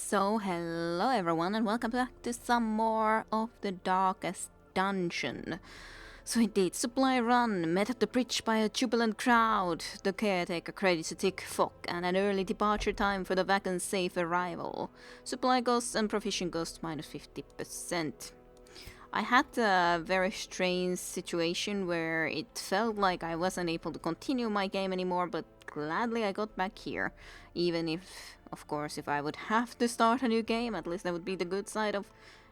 So, hello everyone, and welcome back to some more of the Darkest Dungeon. So indeed, supply run, met at the bridge by a jubilant crowd. The caretaker credits a thick fog and an early departure time for the wagon's safe arrival. Supply costs and provision costs minus 50%. I had a very strange situation where it felt like I wasn't able to continue my game anymore, but gladly I got back here. Even if, of course, if I would have to start a new game, at least that would be the good side of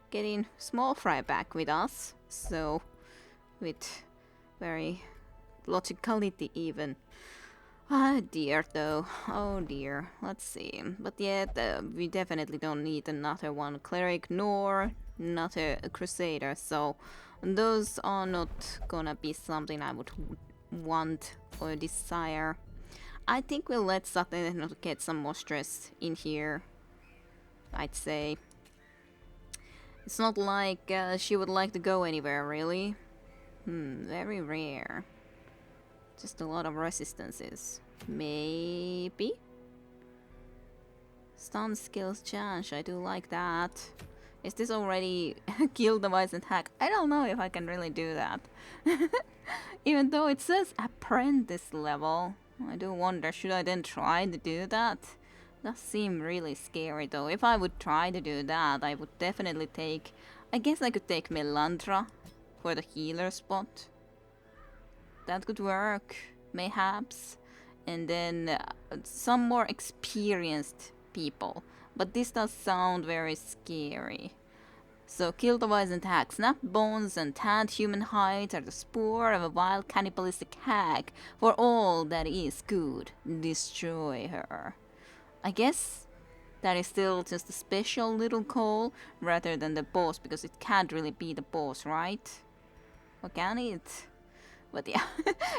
getting Small Fry back with us. So, with very logicality even. Ah dear though, oh dear, let's see. But yet, we definitely don't need another one cleric nor another crusader, so those are not gonna be something I would want or desire. I think we'll let Saturn get some more stress in here, I'd say. It's not like she would like to go anywhere, really. Very rare. Just a lot of resistances. Maybe? Stun skills chance, I do like that. Is this already kill device and hack? I don't know if I can really do that. Even though it says apprentice level. I do wonder, should I then try to do that? Does seem really scary though. If I would try to do that, I would definitely take... I guess I could take Melandra for the healer spot. That could work, mayhaps. And then some more experienced people. But this does sound very scary. So kill device and hack. Snap bones and tanned human hides are the spore of a wild cannibalistic hag. For all that is good, destroy her. I guess that is still just a special little call rather than the boss, because it can't really be the boss, right? Or can it? But yeah,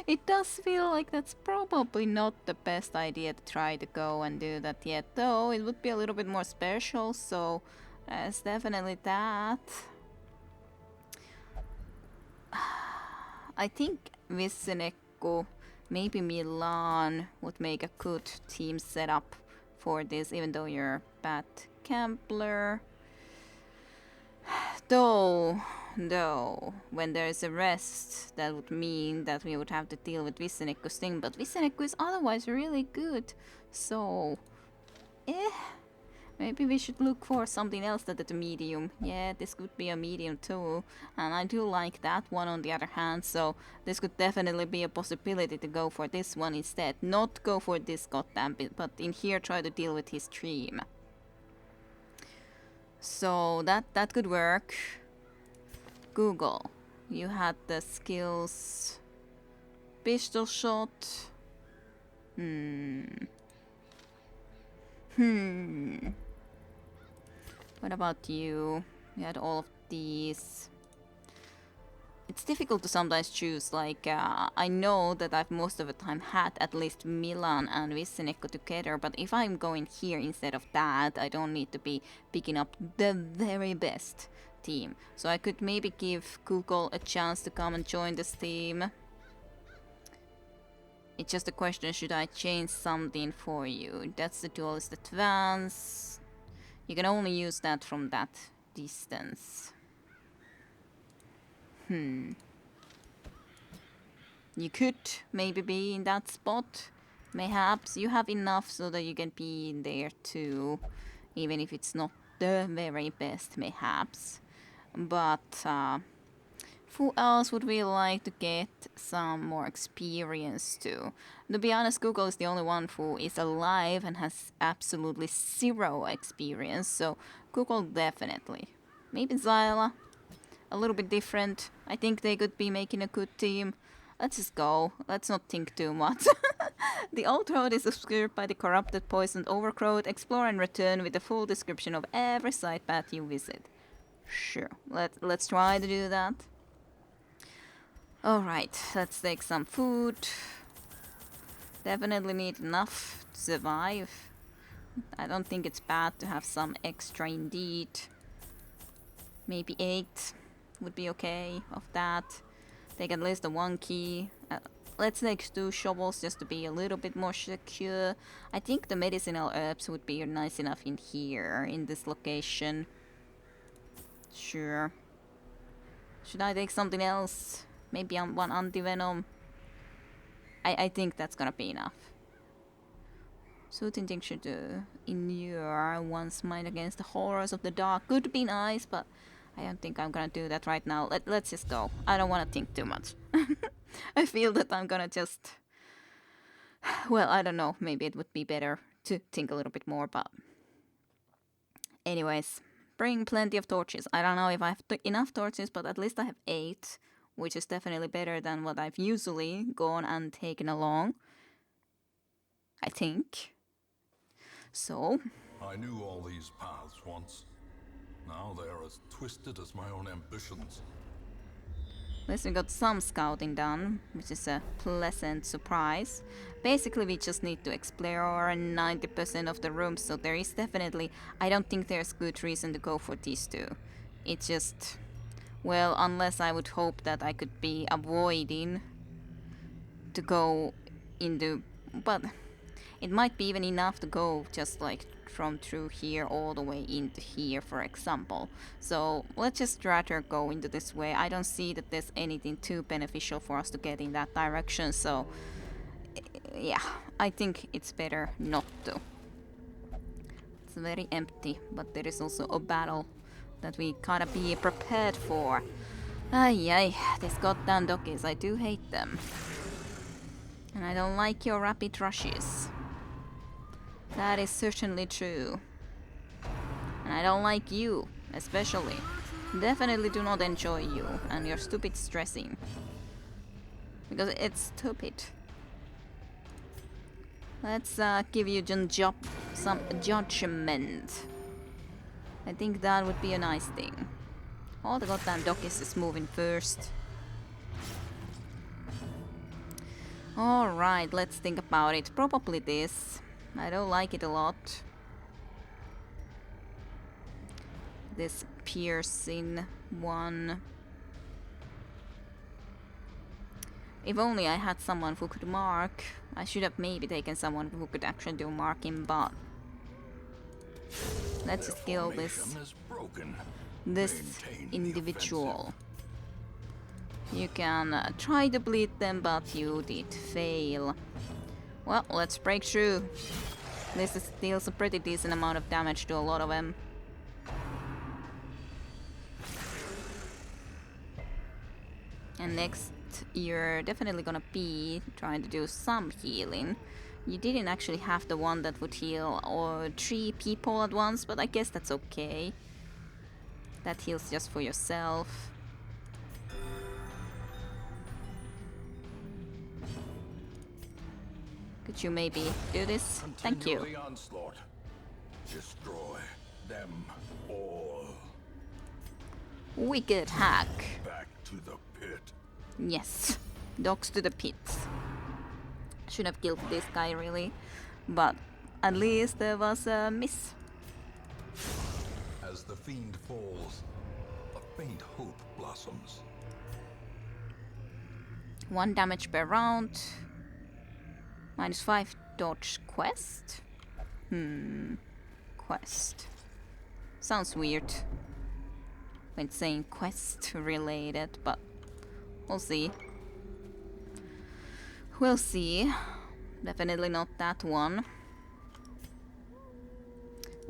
it does feel like that's probably not the best idea to try to go and do that yet, though it would be a little bit more special, so there's definitely that. I think Vissenekku, maybe Milan would make a good team setup for this, even though you're a bad gambler. Though, when there is a rest, that would mean that we would have to deal with Vissenekku's thing, but Vissenekku is otherwise really good, so... Maybe we should look for something else that is a medium. Yeah, this could be a medium too, and I do like that one on the other hand, so this could definitely be a possibility to go for this one instead. Not go for this goddamn bit, but in here try to deal with his stream. So that could work. Google, you had the skills. Pistol shot. What about you? You had all of these. It's difficult to sometimes choose, like, I know that I've most of the time had at least Milan and Vissenekku together, but if I'm going here instead of that, I don't need to be picking up the very best team. So I could maybe give Google a chance to come and join this team. It's just a question, should I change something for you? That's the duelist advance. You can only use that from that distance. You could maybe be in that spot. Mayhaps you have enough so that you can be in there too. Even if it's not the very best, mayhaps. But who else would we like to get some more experience to? To be honest, Google is the only one who is alive and has absolutely zero experience. So Google definitely. Maybe Zyla. A little bit different. I think they could be making a good team. Let's just go. Let's not think too much. The old road is obscured by the corrupted, poisoned overgrowth. Explore and return with a full description of every side path you visit. Sure, let's try to do that. Alright, let's take some food. Definitely need enough to survive. I don't think it's bad to have some extra indeed. Maybe 8 would be okay of that. Take at least the 1 key. let's take 2 shovels just to be a little bit more secure. I think the medicinal herbs would be nice enough in here, in this location. Sure. Should I take something else? Maybe one anti-venom? I think that's gonna be enough. Soothing tincture to inure one's mind against the horrors of the dark could be nice, but I don't think I'm gonna do that right now. Let's just go. I don't wanna think too much. I feel that I'm gonna just... Well, I don't know. Maybe it would be better to think a little bit more, but... Anyways, bring plenty of torches. I don't know if I have enough torches, but at least I have 8, which is definitely better than what I've usually gone and taken along. I think. So... I knew all these paths once. Now they are as twisted as my own ambitions. At least we got some scouting done, which is a pleasant surprise. Basically, we just need to explore 90% of the rooms, so there is definitely... I don't think there's good reason to go for these 2. It's just... Well, unless I would hope that I could be avoiding to go into... But it might be even enough to go just like from through here all the way into here, for example. So let's just rather go into this way. I don't see that there's anything too beneficial for us to get in that direction, so yeah, I think it's better not to. It's very empty, but there is also a battle that we gotta be prepared for. Ay, these goddamn doggies, I do hate them. And I don't like your rapid rushes. That is certainly true. And I don't like you, especially. Definitely do not enjoy you and your stupid stressing. Because it's stupid. Let's give you some judgment. I think that would be a nice thing. All the goddamn doggies is moving first. Alright, let's think about it. Probably this. I don't like it a lot. This piercing one. If only I had someone who could mark. I should have maybe taken someone who could actually do marking, but... Let's just kill this individual. You can try to bleed them, but you did fail. Well, let's break through. This deals a pretty decent amount of damage to a lot of them. And next, you're definitely gonna be trying to do some healing. You didn't actually have the one that would heal 3 people at once, but I guess that's okay. That heals just for yourself. Could you maybe do this? Thank you. The onslaught. Destroy them all. Wicked hack. Back to the pit. Yes. Dogs to the pits. Should have killed this guy really. But at least there was a miss. As the fiend falls, a faint hope blossoms. 1 damage per round. -5 dodge quest? Quest. Sounds weird when saying quest related, but we'll see. We'll see. Definitely not that one.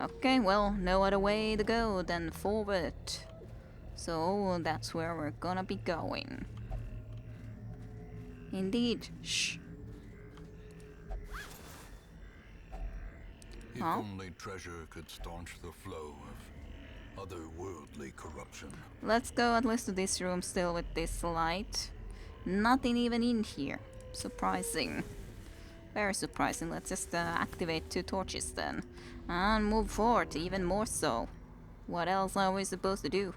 Okay, well, no other way to go than forward. So that's where we're gonna be going. Indeed. Shh. If only treasure could staunch the flow of otherworldly corruption. Let's go at least to this room still with this light. Nothing even in here. Surprising. Very surprising. Let's just activate 2 torches then. And move forward even more so. What else are we supposed to do?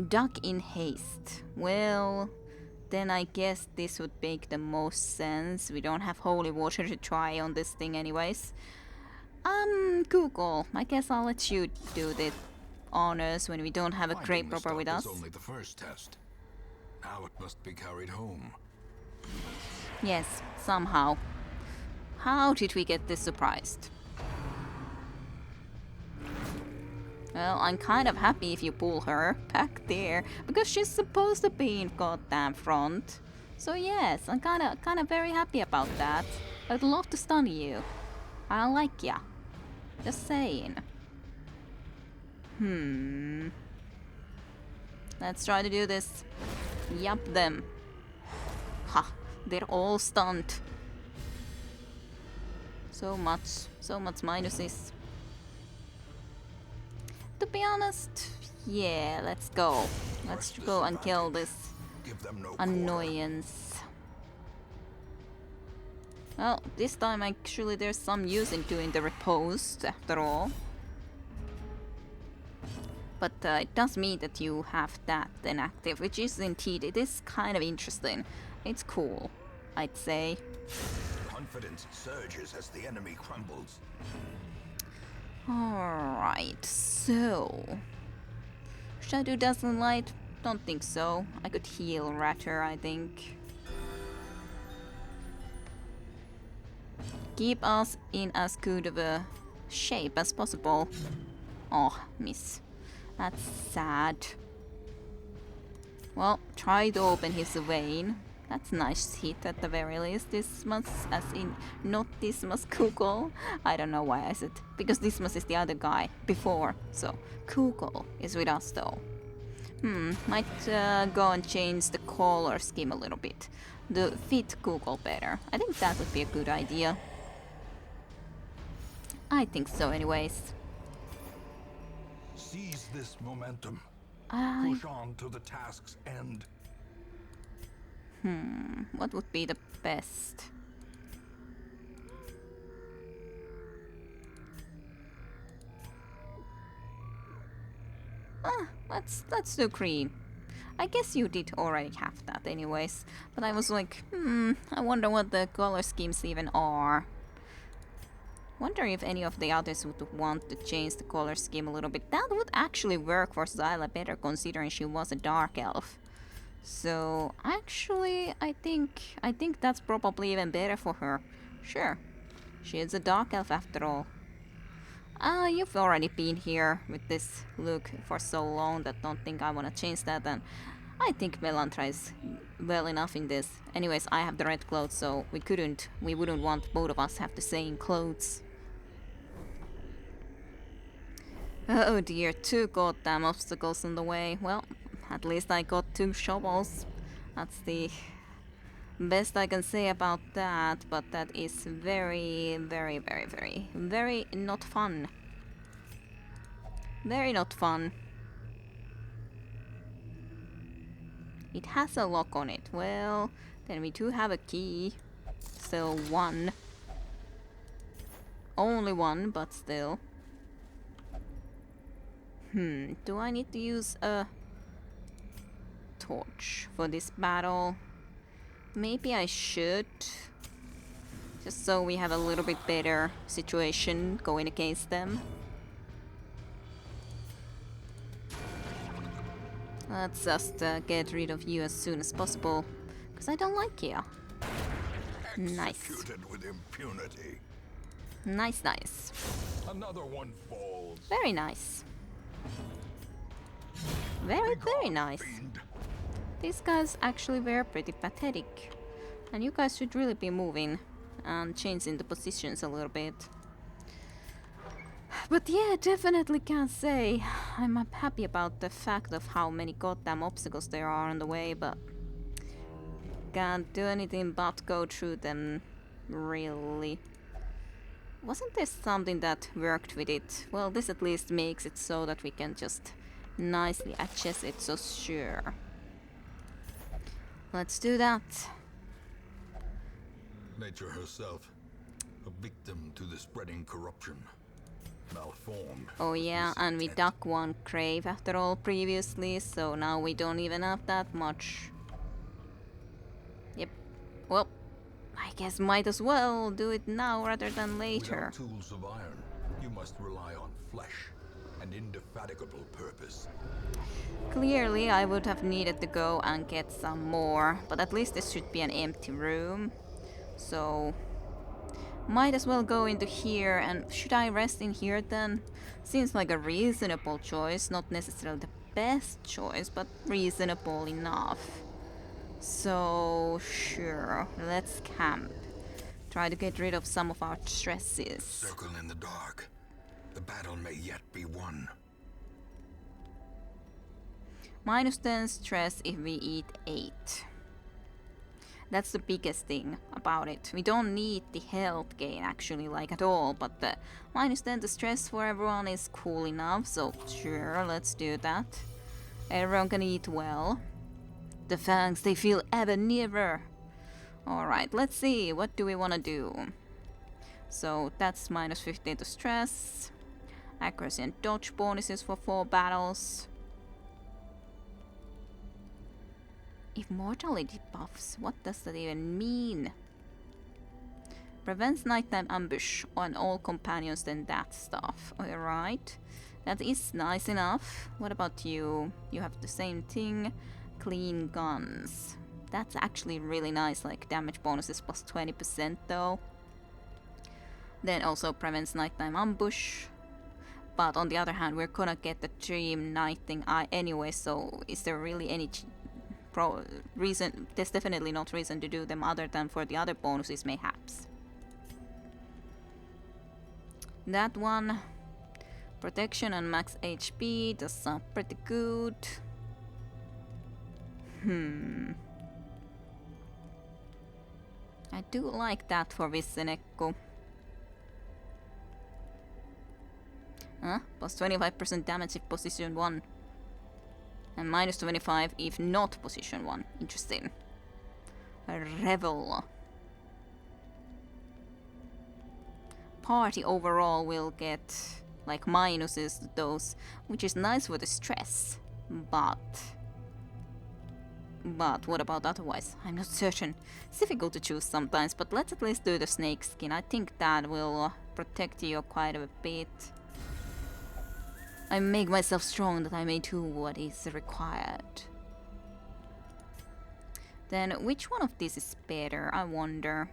Duck in haste. Well... then I guess this would make the most sense. We don't have holy water to try on this thing anyways. Google. I guess I'll let you do the honors when we don't have a grave robber with us. Only the first test. Now it must be carried home. Yes, somehow. How did we get this surprised? Well, I'm kind of happy if you pull her back there, because she's supposed to be in goddamn front. So yes, I'm kinda very happy about that. I'd love to stun you. I like ya. Just saying. Let's try to do this. Yup them. Ha! They're all stunned. So much minuses. To be honest, yeah, let's go. Let's go and kill this Give them no annoyance. Well, this time actually there's some use in doing the riposte after all. But it does mean that you have that inactive, which is indeed, it is kind of interesting. It's cool, I'd say. Confidence surges as the enemy crumbles. Alright, so... should I do Dazzling Light? Don't think so. I could heal Ratter, I think. Keep us in as good of a shape as possible. Oh, miss. That's sad. Well, try to open his vein. That's a nice hit at the very least. Dismas, as in not Dismas Kugel. I don't know why I said, because Dismas is the other guy before. So Kugel is with us though. Might go and change the color scheme a little bit. To fit Kugel better. I think that would be a good idea. I think so anyways. Seize this momentum. Push on to the task's end. What would be the best? Let's do green. I guess you did already have that anyways, but I was like, I wonder what the color schemes even are. Wonder if any of the others would want to change the color scheme a little bit. That would actually work for Zyla better considering she was a dark elf. So actually I think that's probably even better for her. Sure. She is a dark elf after all. You've already been here with this look for so long that don't think I wanna change that, and I think Melantra is well enough in this. Anyways, I have the red clothes, so we wouldn't want both of us have the same clothes. Oh dear, 2 goddamn obstacles in the way. Well, at least I got 2 shovels. That's the best I can say about that, but that is very not fun. Very not fun. It has a lock on it. Well, then we do have a key. Still 1. Only 1, but still. Do I need to use a torch for this battle? Maybe I should. Just so we have a little bit better situation going against them. Let's just get rid of you as soon as possible, because I don't like you. Nice. Executed with impunity. Nice, nice. Another one falls. Very nice. Very nice. Fiend. These guys actually were pretty pathetic. And you guys should really be moving and changing the positions a little bit. But yeah, definitely can't say I'm happy about the fact of how many goddamn obstacles there are on the way, but can't do anything but go through them, really. Wasn't there something that worked with it? Well, this at least makes it so that we can just nicely adjust it, so sure. Let's do that. Nature herself, a victim to the spreading corruption. Malformed. Oh yeah, and we duck 1 crave after all previously, so now we don't even have that much. Yep. Well, I guess might as well do it now rather than later. Without tools of iron, you must rely on flesh. an indefatigable purpose. Clearly, I would have needed to go and get some more, but at least this should be an empty room. So, might as well go into here, and should I rest in here then? Seems like a reasonable choice, not necessarily the best choice, but reasonable enough. So, sure, let's camp. Try to get rid of some of our stresses. Circle in the dark. The battle may yet be won. -10 stress if we eat 8. That's the biggest thing about it. We don't need the health gain actually, like at all, but the -10 the stress for everyone is cool enough, so sure, let's do that. Everyone can eat well. The fangs, they feel ever nearer. Alright, let's see, what do we want to do? So that's -15 to stress. Accuracy and dodge bonuses for 4 battles. Immortality buffs, what does that even mean? Prevents nighttime ambush on all companions, then that stuff. Alright, that is nice enough. What about you? You have the same thing. Clean guns. That's actually really nice, like damage bonuses plus 20% though. Then also prevents nighttime ambush. But on the other hand, we're gonna get the dream night thing anyway, so is there really any reason? There's definitely not reason to do them other than for the other bonuses mayhaps. That one. Protection and max HP does sound pretty good. I do like that for Vissenekku. Plus 25% damage if position 1. And -25 if not position 1. Interesting. A revel. Party overall will get like minuses to those, which is nice for the stress. But what about otherwise? I'm not certain. It's difficult to choose sometimes, but let's at least do the snake skin. I think that will protect you quite a bit. I make myself strong that I may do what is required. Then which one of these is better, I wonder?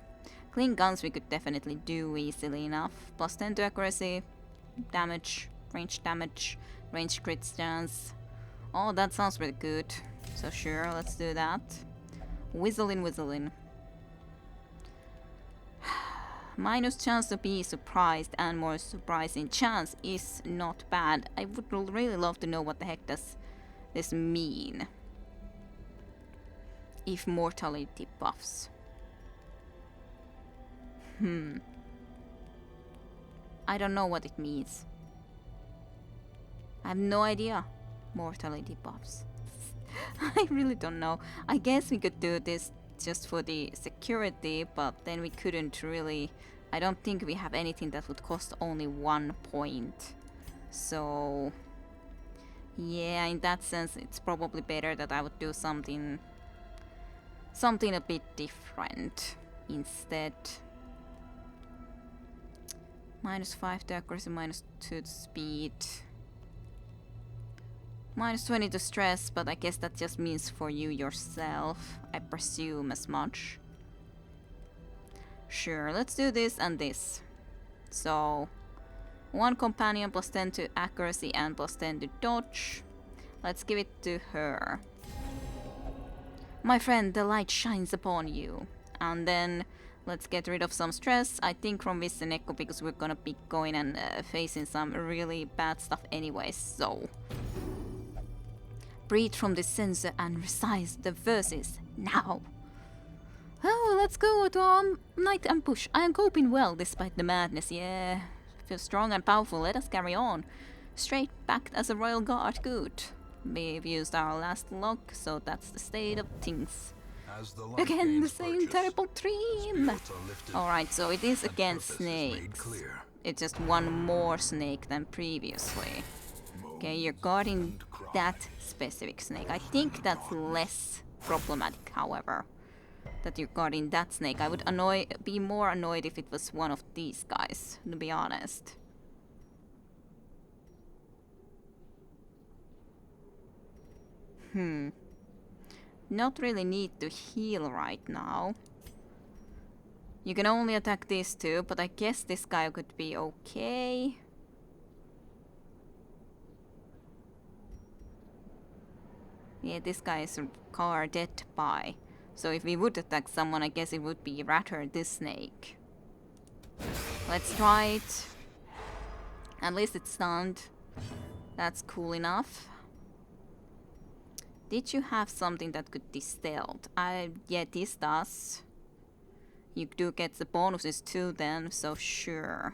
Clean guns we could definitely do easily enough. Plus 10 to accuracy, damage, range crit chance. Oh, that sounds pretty good. So sure, let's do that. Whistling. Minus chance to be surprised and more surprising chance is not bad. I would really love to know what the heck does this mean. If mortality buffs. I don't know what it means. I have no idea. Mortality buffs. I really don't know. I guess we could do this just for the security, but then we couldn't really. I don't think we have anything that would cost only 1 point. So yeah, in that sense it's probably better that I would do something a bit different instead. -5 to accuracy, -2 to speed. -20 to stress, but I guess that just means for you yourself. I presume as much. Sure, let's do this and this. So, 1 companion plus 10 to accuracy and plus 10 to dodge. Let's give it to her. My friend, the light shines upon you. And then let's get rid of some stress, I think from Vissenekku, because we're gonna be going and facing some really bad stuff anyways, so. Breathe from the sensor and recite the verses now. Oh, let's go to our night ambush. I am coping well despite the madness, yeah. Feel strong and powerful, let us carry on. Straight backed as a royal guard, good. We've used our last lock, so that's the state of things. Again, the same terrible dream! Alright, so it is against snakes. It's just 1 more snake than previously. Okay, you're guarding that specific snake. I think that's less problematic, however. That you're guarding that snake. I would be more annoyed if it was one of these guys, to be honest. Not really need to heal right now. You can only attack these two, but I guess this guy could be okay. Yeah, this guy is guarded by. So if we would attack someone, I guess it would be rather this snake. Let's try it. At least it's stunned. That's cool enough. Did you have something that could distill? Yeah, this does. You do get the bonuses too then, so sure.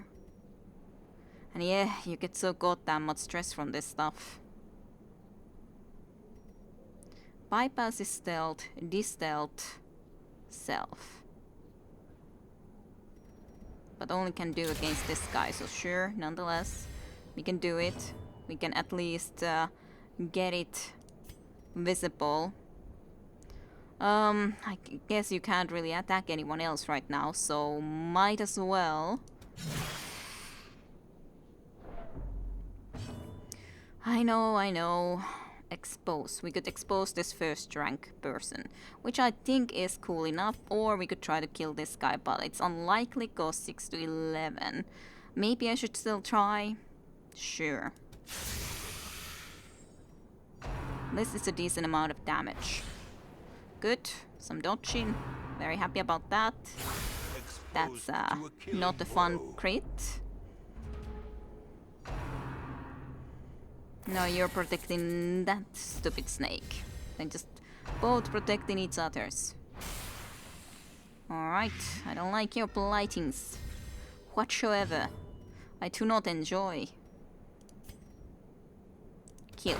And yeah, you get so goddamn much stress from this stuff. Bypass is stealth, de-stealth, self. But only can do against this guy, so sure, nonetheless. We can do it. We can at least get it visible. I guess you can't really attack anyone else right now, so might as well. I know. Expose. We could expose this first rank person, which I think is cool enough, or we could try to kill this guy, but it's unlikely cause 6 to 11. Maybe I should still try? Sure. This is a decent amount of damage. Good. Some dodging. Very happy about that. That's not a fun crit. No, you're protecting that stupid snake. They're just both protecting each other's. Alright, I don't like your blightings whatsoever. I do not enjoy. Kill.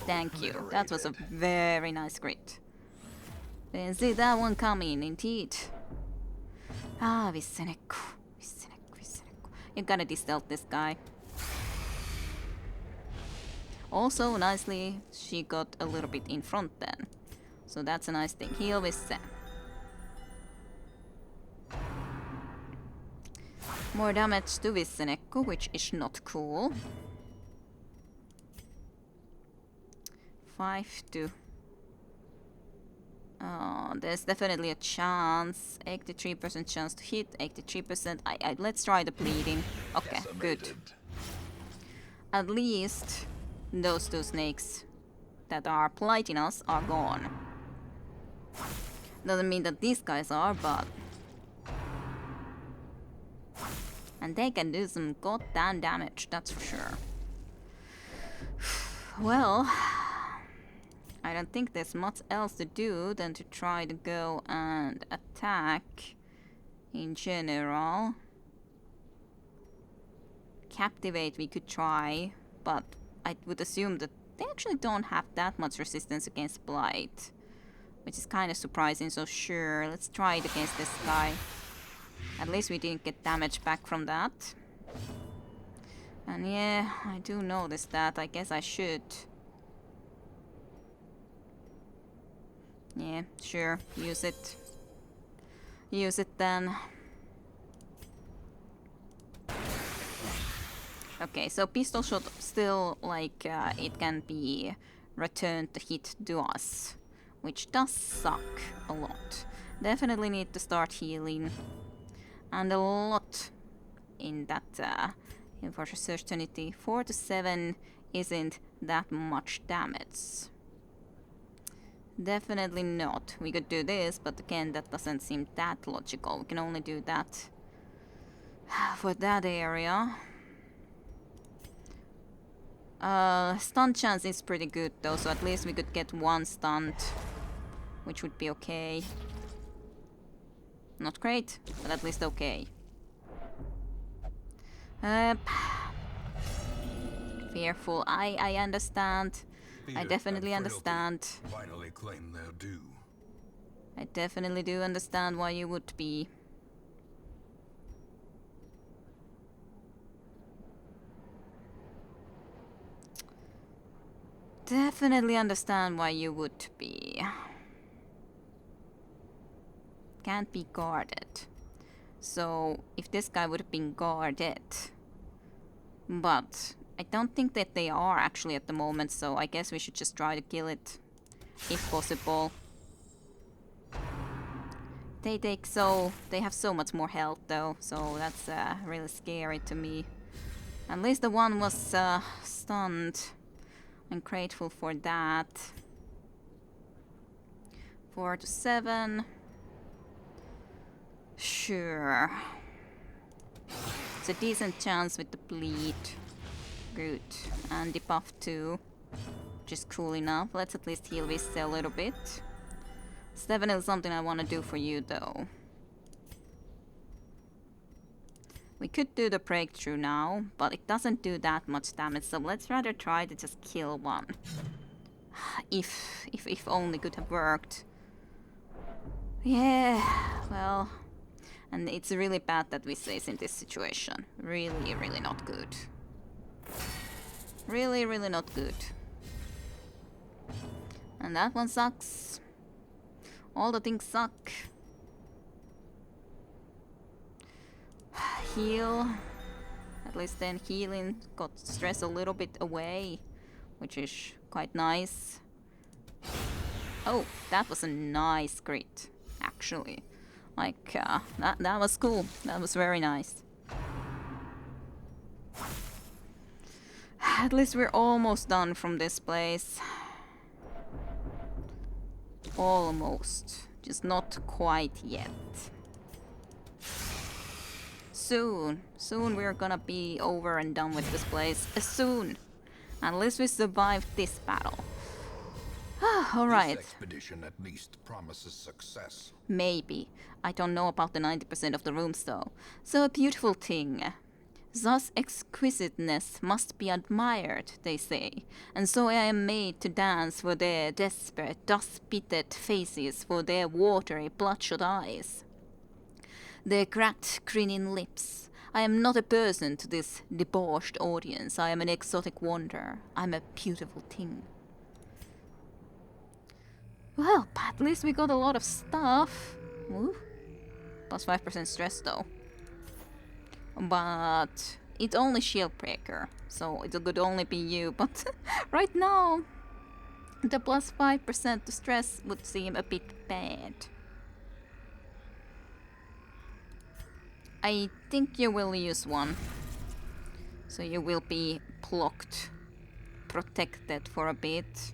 Thank you. That was a very nice crit. Didn't see that one coming, indeed. Ah, Vissenekku. You gotta de-stealth this guy. Also, nicely, she got a little bit in front then. So that's a nice thing. Heal Vissen. More damage to Vissenekku, which is not cool. 5 to... Oh, there's definitely a chance. 83% chance to hit, 83%. Let's try the bleeding. Okay, good. At least those two snakes that are blighting us are gone. Doesn't mean that these guys are, but... And they can do some goddamn damage, that's for sure. Well... I don't think there's much else to do than to try to go and attack in general. Captivate we could try, but I would assume that they actually don't have that much resistance against Blight. Which is kind of surprising, so sure, let's try it against this guy. At least we didn't get damage back from that. And yeah, I do notice that. I guess I should. Yeah, sure, use it. Use it then. Okay, so pistol shot still, like, it can be returned to hit to us. Which does suck a lot. Definitely need to start healing. And a lot in that, for certainty. 4 to 7 isn't that much damage. Definitely not. We could do this, but again, that doesn't seem that logical. We can only do that for that area. Stun chance is pretty good though, so at least we could get one stunned, which would be okay. Not great, but at least okay. Fearful. I understand. I definitely understand. Finally claim their due. I definitely do understand why you would be. Definitely understand why you would be. Can't be guarded. So, if this guy would have been guarded. But I don't think that they are actually at the moment, so I guess we should just try to kill it. if possible. They have so much more health though, so that's really scary to me. At least the one was stunned. I'm grateful for that. 4 to 7. Sure. It's a decent chance with the bleed. Good. And debuff 2. Which is cool enough. Let's at least heal this a little bit. 7 is something I want to do for you though. We could do the breakthrough now, but it doesn't do that much damage, so let's rather try to just kill one. If only could have worked. Yeah, well... And it's really bad that we stays in this situation. Really, really not good. Really, really not good. And that one sucks. All the things suck. Heal. At least then healing got stress a little bit away, which is quite nice. Oh, that was a nice crit, actually. Like, that was cool. That was very nice. At least we're almost done from this place. Almost. Just not quite yet. Soon we're gonna be over and done with this place. Soon. Unless we survive this battle. Alright. This expedition at least promises success. Maybe. I don't know about the 90% of the rooms though. So a beautiful thing. Thus exquisiteness must be admired, they say. And so I am made to dance for their desperate, dust-pitted faces, for their watery, bloodshot eyes. Their cracked, grinning lips. I am not a person to this debauched audience. I am an exotic wonder. I'm a beautiful thing. Well, at least we got a lot of stuff. Ooh. Plus 5% stress though. But it's only shield breaker, so it could only be you. But right now, the plus 5% to stress would seem a bit bad. I think you will use one. So you will be blocked, protected for a bit.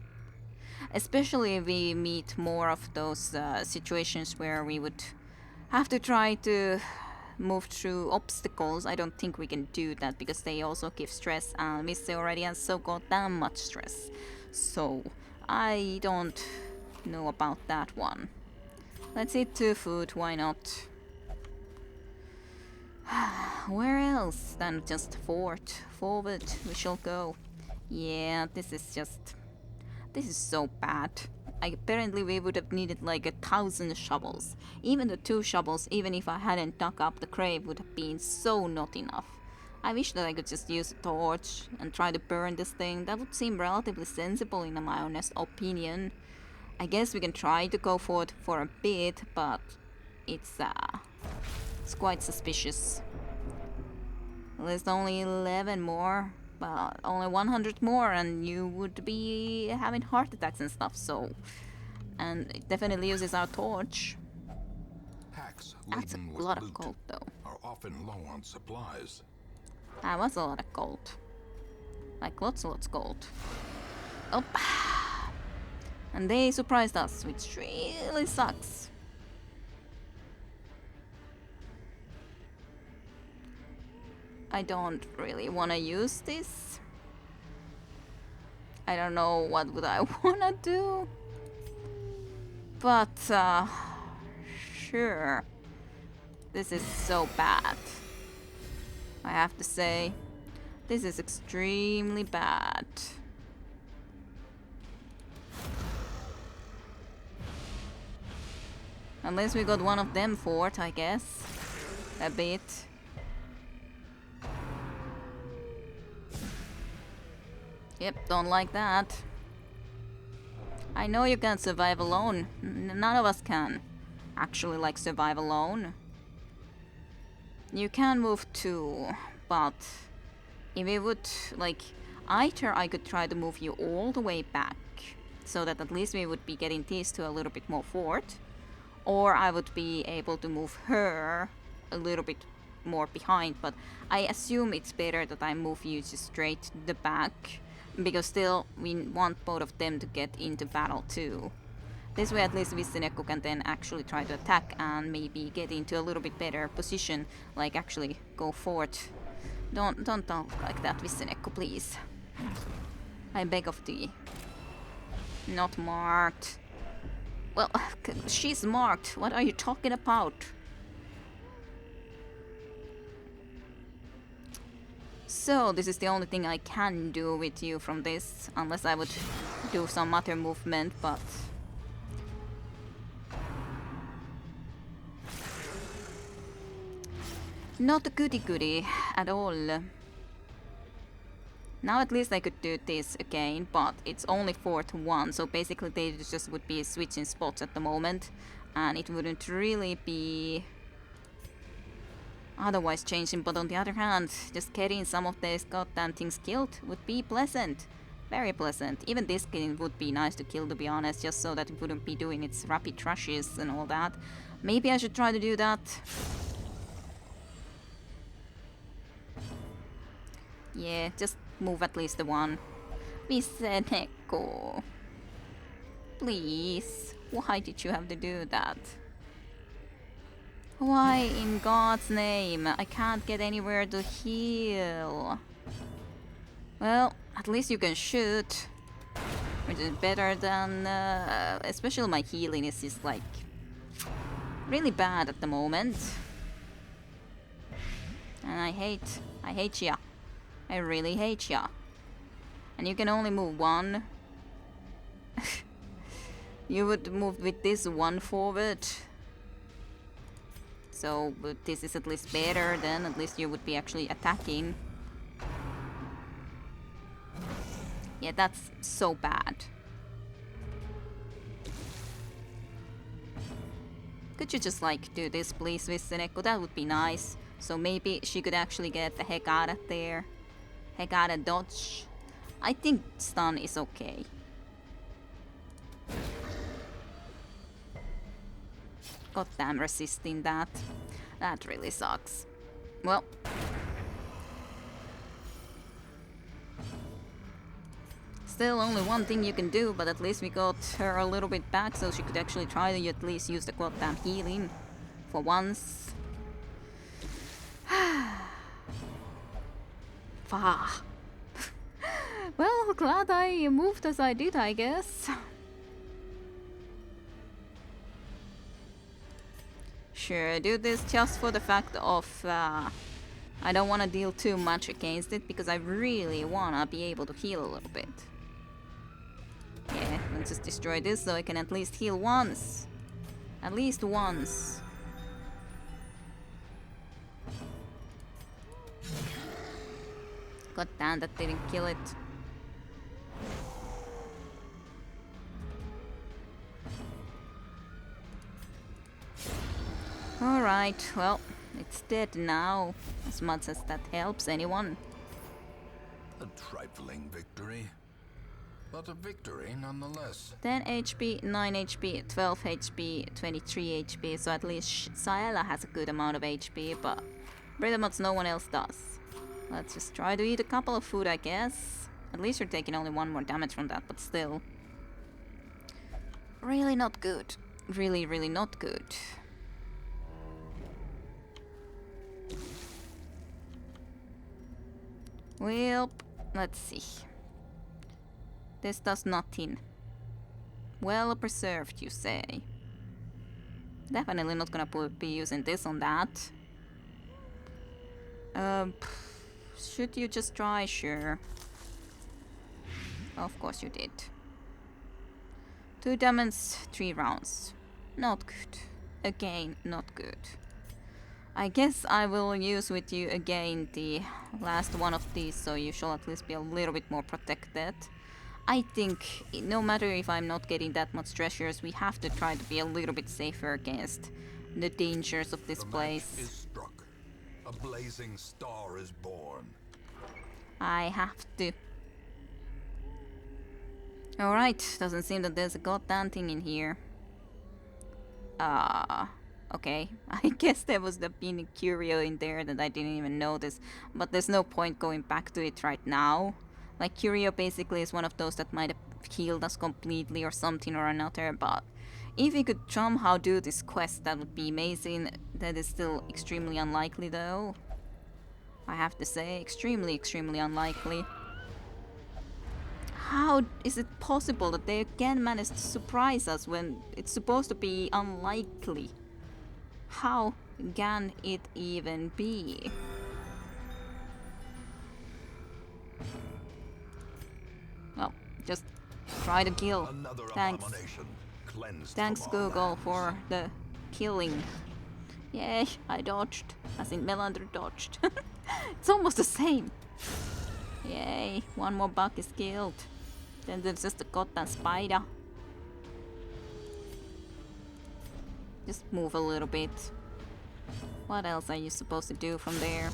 Especially if we meet more of those situations where we would have to try to move through obstacles. I don't think we can do that because they also give stress, and Visse already has so goddamn much stress. So I don't know about that one. Let's eat 2 food, why not? Where else than just forward we shall go. Yeah, this is so bad. Apparently we would have needed like 1,000 shovels. Even the 2 shovels, even if I hadn't dug up the grave, would have been so not enough. I wish that I could just use a torch and try to burn this thing. That would seem relatively sensible in my honest opinion. I guess we can try to go for it for a bit, but it's quite suspicious. There's only 11 more. But only 100 more and you would be having heart attacks and stuff, so... And it definitely uses our torch. Packs That's a laden with lot of loot gold though. are often low on supplies. That was a lot of gold. Like lots of gold. Oh. And they surprised us, which really sucks. I don't really want to use this. I don't know what would I want to do. But, sure. This is so bad. I have to say, this is extremely bad. Unless we got one of them for it, I guess. A bit. Yep, don't like that. I know you can't survive alone. None of us can actually like survive alone. You can move too, but if it would like either I could try to move you all the way back, so that at least we would be getting these two a little bit more forward. Or I would be able to move her a little bit more behind, but I assume it's better that I move you just straight to the back, because still we want both of them to get into battle too. This way at least Vissenekku can then actually try to attack and maybe get into a little bit better position, like actually go forward. Don't talk like that, Vissenekku, please. I beg of thee. Not marked. Well, she's marked. What are you talking about? So, this is the only thing I can do with you from this, unless I would do some other movement, but... Not a goody-goody at all. Now at least I could do this again, but it's only 4-1, so basically they just would be switching spots at the moment, and it wouldn't really be otherwise changing, but on the other hand, just getting some of these goddamn things killed would be pleasant. Very pleasant. Even this thing would be nice to kill, to be honest, just so that it wouldn't be doing its rapid rushes and all that. Maybe I should try to do that. Yeah, just move at least the one. Vissenekku. Please. Why did you have to do that? Why in God's name? I can't get anywhere to heal. Well, at least you can shoot. Which is better than... especially my healing is just like... really bad at the moment. And I hate ya. I really hate ya. And you can only move one. You would move with this one forward. So, but this is at least better, then at least you would be actually attacking. Yeah, that's so bad. Could you just like do this please, Vissenekku? That would be nice. So maybe she could actually get the heck out of there. Heck out of dodge. I think stun is okay. Goddamn resisting that. That really sucks. Well. Still only one thing you can do, but at least we got her a little bit back so she could actually try to at least use the goddamn healing. For once. Fah. Well, glad I moved as I did, I guess. Sure, do this just for the fact of I don't want to deal too much against it because I really want to be able to heal a little bit. Yeah, let's just destroy this so I can at least heal once. At least once. God damn, that didn't kill it. Alright, well, it's dead now, as much as that helps anyone. A trifling victory, but a victory nonetheless. 10 HP, 9 HP, 12 HP, 23 HP, so at least Saela has a good amount of HP, but pretty much no one else does. Let's just try to eat a couple of food, I guess. At least you're taking only one more damage from that, but still. Really not good. Really, really not good. Well, let's see. This does nothing. Well preserved, you say. Definitely not gonna be using this on that. Should you just try? Sure. Of course you did. 2 damage, 3 rounds. Not good. Again, not good. I guess I will use with you again the last one of these, so you shall at least be a little bit more protected. I think, no matter if I'm not getting that much treasures, we have to try to be a little bit safer against the dangers of this place. The match is struck. A blazing star is born. I have to. Alright, doesn't seem that there's a goddamn thing in here. Okay. I guess there was the being curio in there that I didn't even notice, but there's no point going back to it right now. Like, curio basically is one of those that might have healed us completely or something or another, but if we could somehow do this quest, that would be amazing. That is still extremely unlikely though. I have to say, extremely unlikely. How is it possible that they again managed to surprise us when it's supposed to be unlikely? How can it even be? Well, just try to kill. Another Thanks. abomination cleansed Thanks, from our Google, lands. for the killing. Yay, I dodged. As in Melander dodged. It's almost the same. Yay, one more bug is killed. Then there's just a goddamn spider. Just move a little bit. What else are you supposed to do from there?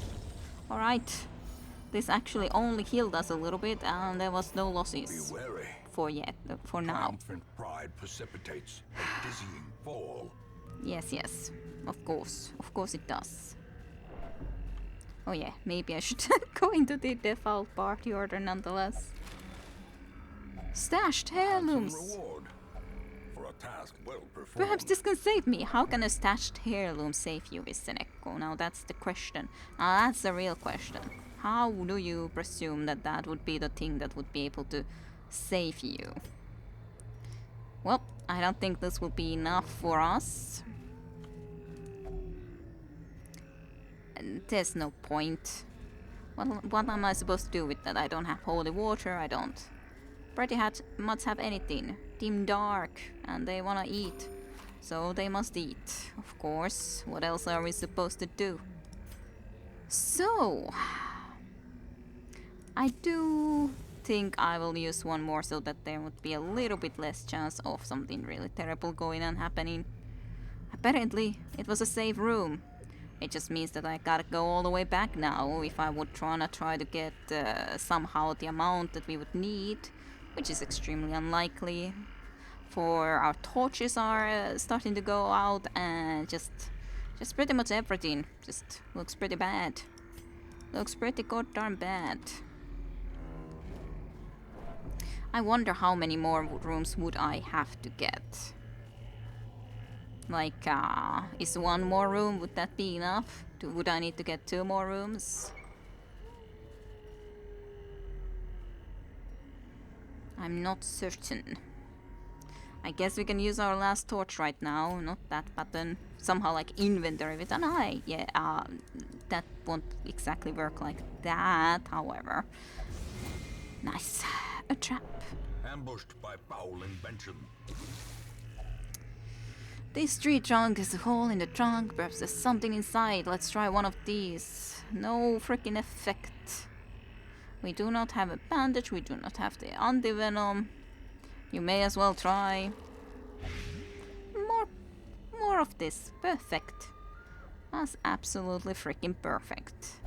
Alright. This actually only healed us a little bit and there was no Be losses. wary. For now. Triumphant pride precipitates a dizzying fall. Yes. Of course it does. Oh yeah, maybe I should go into the default party order nonetheless. Stashed heirlooms! Handsome reward for a task well performed. Perhaps this can save me. How can a stashed heirloom save you, Vissenekku? Now that's the question. Now that's the real question. How do you presume that that would be the thing that would be able to save you? Well, I don't think this will be enough for us. And there's no point. What am I supposed to do with that? I don't have holy water, I don't pretty much have anything. Dim dark, and they wanna eat. So they must eat, of course. What else are we supposed to do? So, I do think I will use one more so that there would be a little bit less chance of something really terrible going on happening. Apparently, it was a safe room. It just means that I gotta go all the way back now if I would try to get somehow the amount that we would need, which is extremely unlikely. For our torches are starting to go out and just pretty much everything just looks pretty bad. Looks pretty goddamn bad. I wonder how many more rooms would I have to get. Like, is one more room, would that be enough? Would I need to get 2 more rooms? I'm not certain. I guess we can use our last torch right now, not that button. Somehow like inventory with an eye. Yeah, that won't exactly work like that, however. Nice. A trap. Ambushed by foul invention. This tree trunk is a hole in the trunk. Perhaps there's something inside. Let's try one of these. No freaking effect. We do not have a bandage. We do not have the anti-venom. You may as well try. More of this. Perfect. That's absolutely freaking perfect.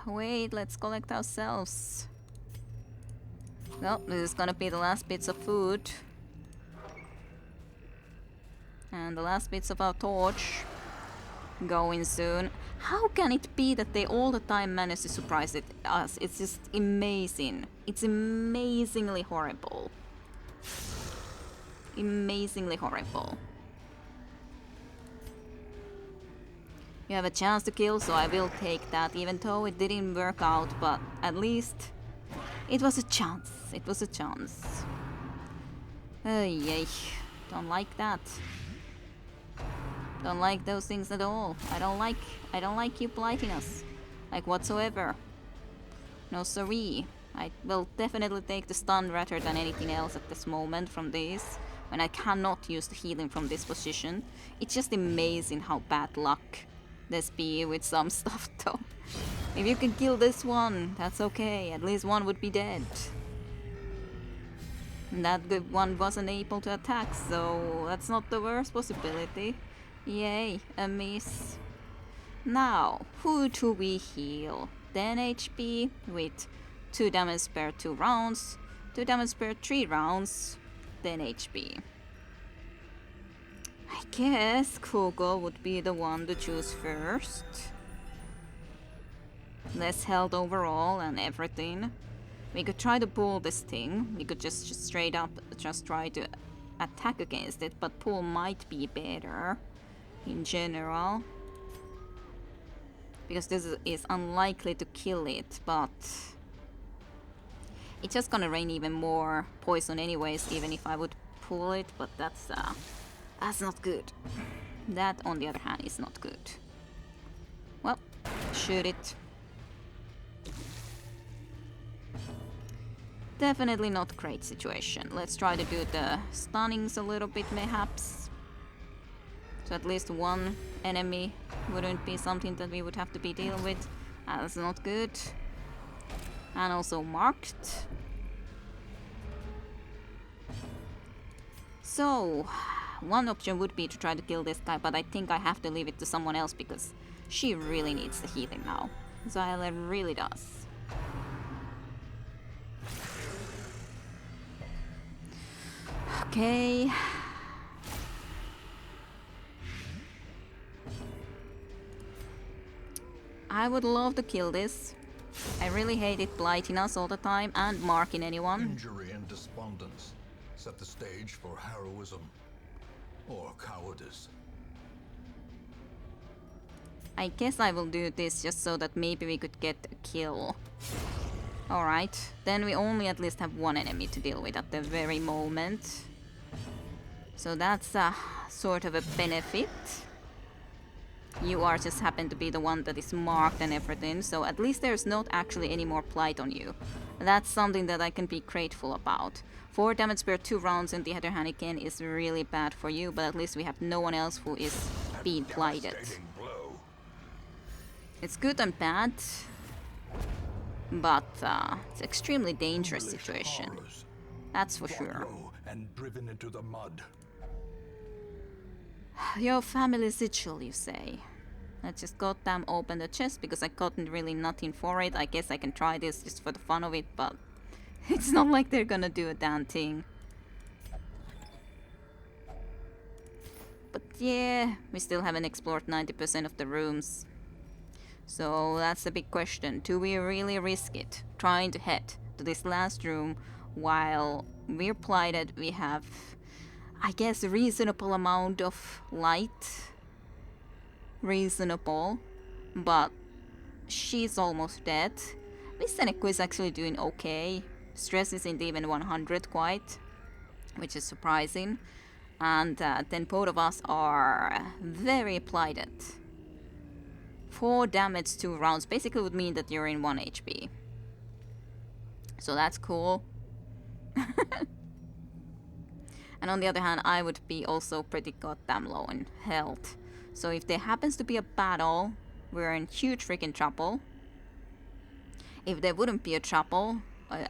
Wait, let's collect ourselves. Well, this is gonna be the last bits of food. And the last bits of our torch. Going soon. How can it be that they all the time manage to surprise us? It's just amazing. It's amazingly horrible. Amazingly horrible. You have a chance to kill, so I will take that, even though it didn't work out, but at least it was a chance. It was a chance. Yay. Don't like that. Don't like those things at all. I don't like you blighting us. Like whatsoever. No siree. I will definitely take the stun rather than anything else at this moment from this. When I cannot use the healing from this position. It's just amazing how bad luck this be with some stuff though. If you can kill this one, that's okay. At least one would be dead. And that good one wasn't able to attack, so that's not the worst possibility. Yay, a miss. Now, who do we heal? 10 HP with 2 damage per 2 rounds, 2 damage per 3 rounds, 10 HP. I guess Kogo would be the one to choose first. Less health overall and everything. We could try to pull this thing. We could just straight up just try to attack against it, but pull might be better in general. Because this is unlikely to kill it, but it's just gonna rain even more poison anyways, even if I would pull it, but that's not good. That, on the other hand, is not good. Well, shoot it. Definitely not great situation. Let's try to do the stunnings a little bit, mayhaps. So at least one enemy wouldn't be something that we would have to be dealing with. That's not good. And also marked. So, one option would be to try to kill this guy, but I think I have to leave it to someone else because she really needs the healing now. Zyla really does. Okay. I would love to kill this. I really hate it blighting us all the time and marking anyone. Injury and despondence set the stage for heroism or cowardice. I guess I will do this just so that maybe we could get a kill. Alright, then we only at least have one enemy to deal with at the very moment. So that's a sort of a benefit. You are just happen to be the one that is marked and everything, so at least there's not actually any more blight on you. That's something that I can be grateful about. 4 damage per 2 rounds on the other hand again is really bad for you, but at least we have no one else who is being blighted. It's good and bad, but it's extremely dangerous situation. That's for sure. And driven into the mud. Your family sigil, you say? Let's just goddamn open the chest because I gotten really nothing for it. I guess I can try this just for the fun of it, but it's not like they're gonna do a damn thing. But yeah, we still haven't explored 90% of the rooms. So that's the big question. Do we really risk it? Trying to head to this last room while we're blighted, we have, I guess, a reasonable amount of light. Reasonable. But she's almost dead. Vissenekku is actually doing okay. Stress isn't even 100 quite, which is surprising. And then both of us are very blighted. 4 damage 2 rounds basically would mean that you're in 1 HP. So that's cool. And on the other hand, I would be also pretty goddamn low in health. So if there happens to be a battle, we're in huge freaking trouble. If there wouldn't be a trouble,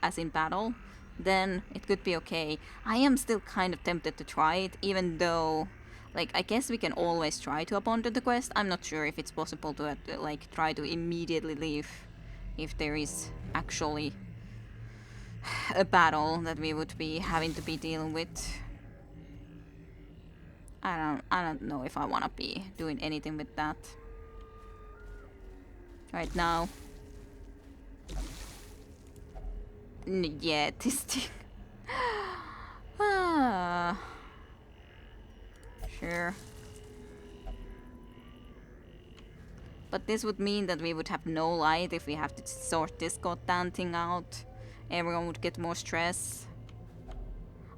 as in battle, then it could be okay. I am still kind of tempted to try it, even though, like, I guess we can always try to abandon the quest. I'm not sure if it's possible to, like, try to immediately leave if there is actually a battle that we would be having to be dealing with. I don't know if I want to be doing anything with that right now. Yeah, this thing. Sure. But this would mean that we would have no light if we have to sort this goddamn thing out. Everyone would get more stress.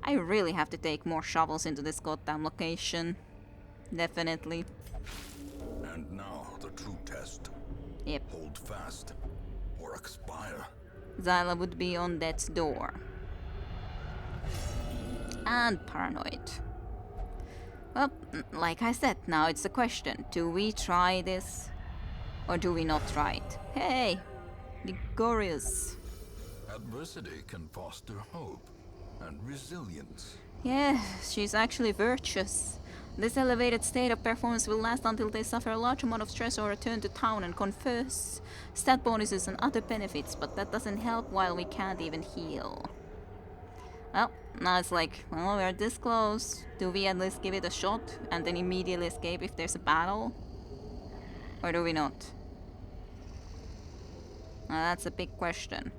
I really have to take more shovels into this goddamn location. Definitely. And now the true test. Yep. Hold fast or expire. Zyla would be on death's door. And paranoid. Well, like I said, now it's a question. Do we try this? Or do we not try it? Hey! Ligorius. Adversity can foster hope and resilience. Yeah, she's actually virtuous. This elevated state of performance will last until they suffer a large amount of stress or return to town and confers stat bonuses and other benefits, but that doesn't help while we can't even heal. Well, now it's like, well, we're this close. Do we at least give it a shot and then immediately escape if there's a battle? Or do we not? Now that's a big question.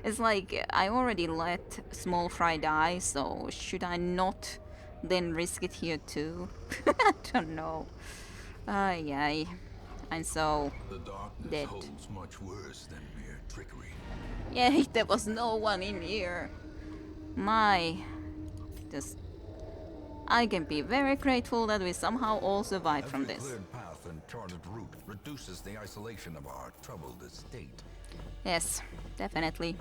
It's like, I already let Small Fry die, so should I not then risk it here too? I don't know. Ay, ay. I'm so The darkness dead. holds much worse than mere trickery. Yay, there was no one in here. My... Just... I can be very grateful that we somehow all survived from Every this. cleared path and charted route reduces the isolation of our troubled estate. Yes, definitely.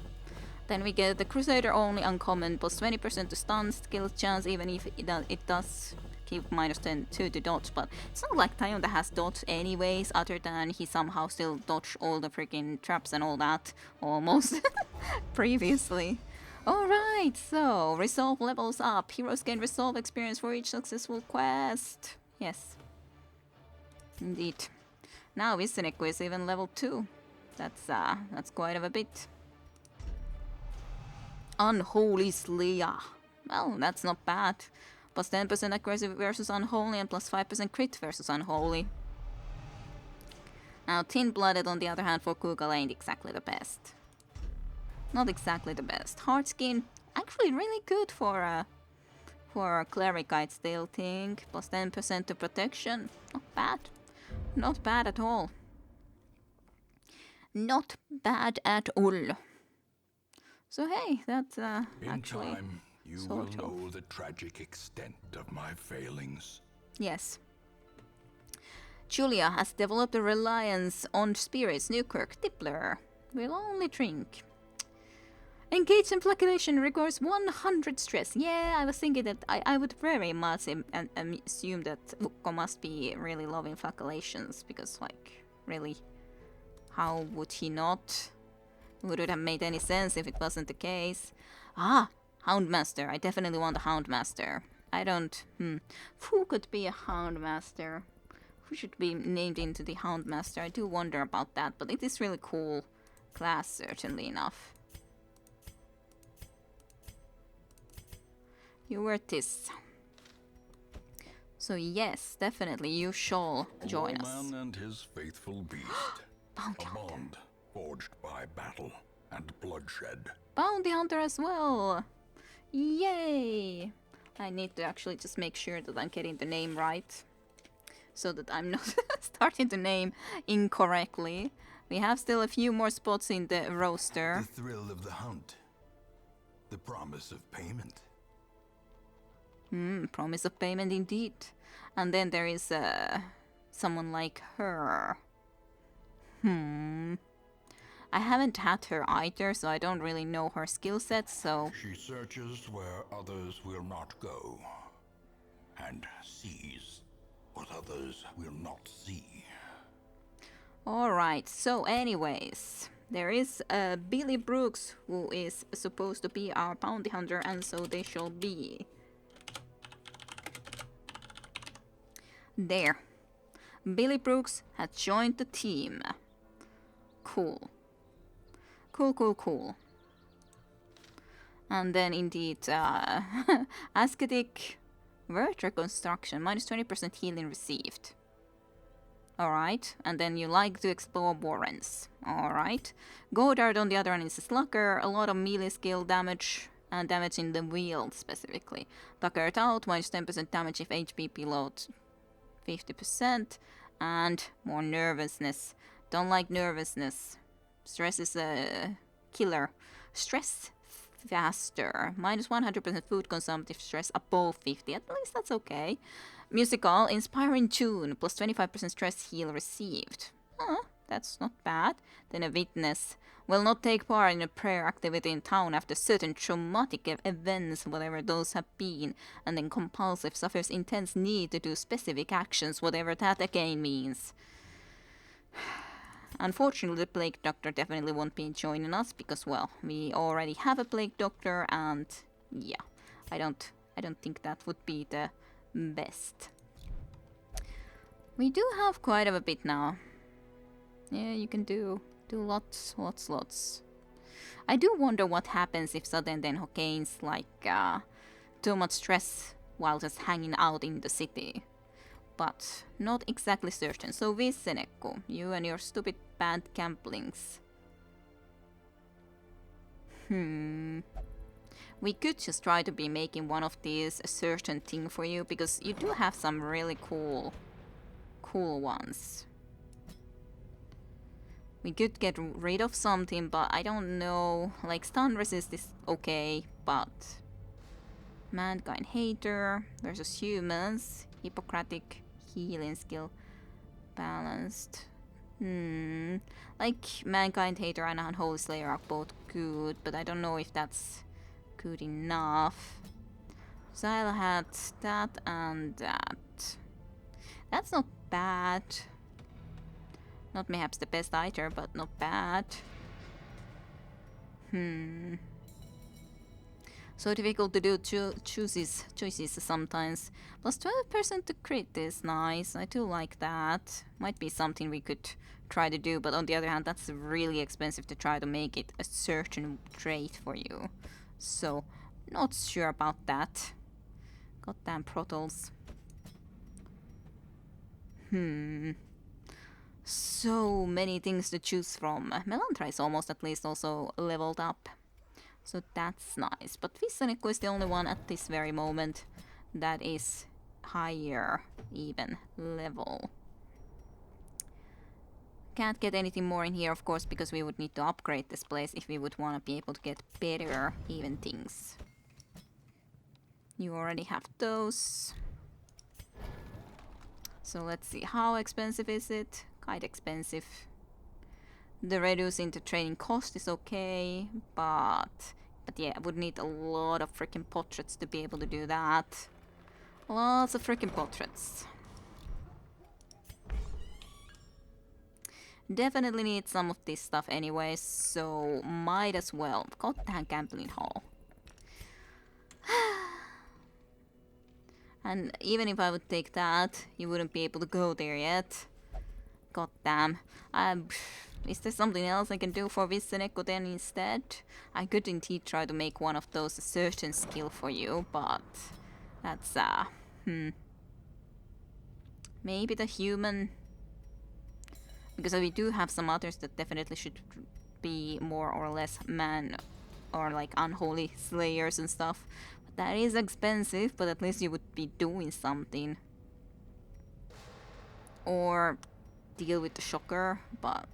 Then we get the Crusader only uncommon, plus 20% to stun skill chance, even if it does keep minus 10 to dodge, but it's not like Tyon that has dodge anyways, other than he somehow still dodged all the freaking traps and all that, almost, previously. Alright, so, resolve levels up. Heroes gain resolve experience for each successful quest. Yes. Indeed. Now Vissenekku is even level 2. That's quite of a bit. Unholy Slayer. Well, that's not bad. Plus 10% accuracy versus Unholy and plus 5% crit versus Unholy. Now, Tin Blooded on the other hand for Kugel ain't exactly the best. Not exactly the best. Hard Skin, actually really good for a Cleric, I'd still think. Plus 10% to protection. Not bad. Not bad at all. Not bad at all. So hey, that's actually... In time, you will know the tragic extent of my failings. Yes. Julia has developed a reliance on spirits. Newkirk, Tippler. Will only drink. Engaged in flagellation requires 100 stress. Yeah, I was thinking that I would very much assume that Ukko must be really loving flagellations, because, like, really, how would he not? Would it have made any sense if it wasn't the case? Ah, Houndmaster. I definitely want a Houndmaster. I don't... Who could be a Houndmaster? Who should be named into the Houndmaster? I do wonder about that, but it is really cool class, certainly enough. You were this. So yes, definitely you shall join us. A man and his faithful beast. A bond forged by battle and bloodshed. Bounty Hunter as well! Yay! I need to actually just make sure that I'm getting the name right, so that I'm not starting the name incorrectly. We have still a few more spots in the roster. The thrill of the hunt. The promise of payment. Promise of payment indeed. And then there is someone like her. I haven't had her either, so I don't really know her skill set, so... She searches where others will not go, and sees what others will not see. Alright, so anyways, there is Billy Brooks, who is supposed to be our bounty hunter, and so they shall be. There. Billy Brooks has joined the team. Cool. Cool. And then indeed, Ascetic Word Reconstruction, minus 20% healing received. Alright, and then you like to explore warrens. Alright. Godard on the other hand is a slugger, a lot of melee skill damage, and damage in the wheel specifically. Tuckered out, minus 10% damage if HP below 50%, and more nervousness. Don't like nervousness. Stress is a killer. Stress faster. Minus 100% food consumptive stress above 50. At least that's okay. Musical, inspiring tune. Plus 25% stress heal received. That's not bad. Then a witness. Will not take part in a prayer activity in town after certain traumatic events, whatever those have been. And then compulsive, suffers intense need to do specific actions, whatever that again means. Unfortunately, the Plague Doctor definitely won't be joining us because, well, we already have a Plague Doctor, and yeah, I don't think that would be the best. We do have quite a bit now. Yeah, you can do lots. I do wonder what happens if suddenly then gains like too much stress while just hanging out in the city. But not exactly certain. So Vissenekku, you and your stupid bad gamblings. We could just try to be making one of these a certain thing for you, because you do have some really cool ones. We could get rid of something, but I don't know. Like, stun resist is okay, but mankind hater versus humans, Hippocratic healing skill, balanced. Like, mankind hater and unholy slayer are both good, but I don't know if that's good enough. Xyla had that and that. That's not bad. Not perhaps the best either, but not bad. So difficult to do choices sometimes. Plus 12% to crit is nice. I do like that. Might be something we could try to do, but on the other hand, that's really expensive to try to make it a certain trait for you. So, not sure about that. Goddamn Protols. So many things to choose from. Melantra is almost at least also leveled up. So that's nice. But Vissenekku is the only one at this very moment that is higher even level. Can't get anything more in here, of course, because we would need to upgrade this place if we would want to be able to get better even things. You already have those. So let's see, how expensive is it? Quite expensive. The reducing the training cost is okay, but yeah, I would need a lot of freaking portraits to be able to do that. Lots of freaking portraits. Definitely need some of this stuff anyway, so might as well. Goddamn gambling hall. And even if I would take that, you wouldn't be able to go there yet. God damn. Is there something else I can do for Vissenekku then instead? I could indeed try to make one of those a certain skill for you, but that's maybe the human, because we do have some others that definitely should be more or less man or like unholy slayers and stuff. But that is expensive, but at least you would be doing something. Or deal with the shocker, but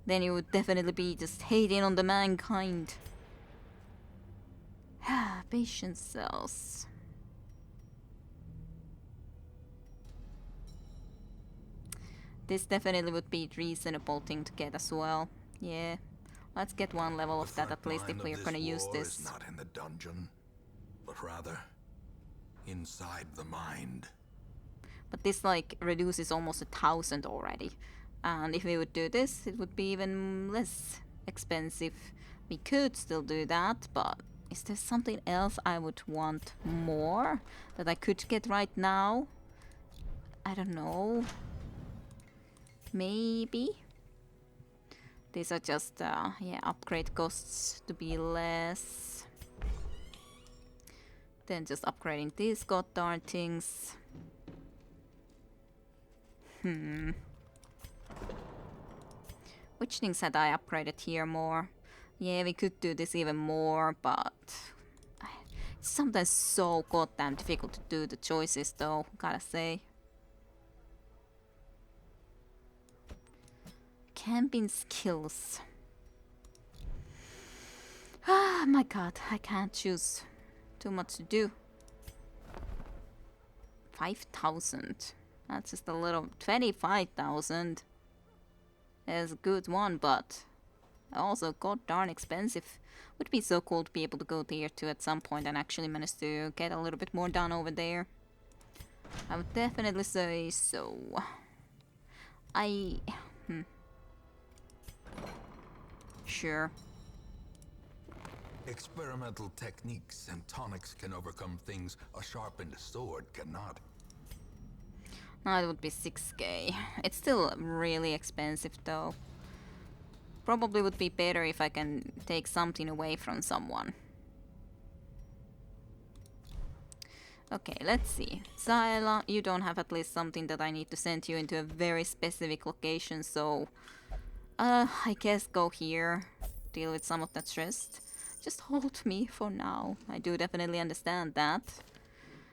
then you would definitely be just hating on the mankind. Patience cells. This definitely would be a reasonable thing to get as well. Yeah. Let's get one level of that at least if we are gonna use this. Is not in the dungeon, but rather inside the mind. But this like reduces almost 1,000 already. And if we would do this, it would be even less expensive. We could still do that, but is there something else I would want more that I could get right now? I don't know. Maybe. These are just, yeah, upgrade costs to be less. Then just upgrading these goddamn things. Which things had I upgraded here more? Yeah, we could do this even more, but it's sometimes so goddamn difficult to do the choices though, gotta say. Camping skills. Ah, my god, I can't choose. Too much to do. 5,000. That's just a little. 25,000 is a good one, but also god darn expensive. Would be so cool to be able to go there too at some point and actually manage to get a little bit more done over there. I would definitely say so. Sure. Experimental techniques and tonics can overcome things a sharpened sword cannot. Now it would be 6k. It's still really expensive though. Probably would be better if I can take something away from someone. Okay, let's see. Zaela, you don't have at least something that I need to send you into a very specific location, so... I guess go here. Deal with some of that stress. Just hold me for now. I do definitely understand that.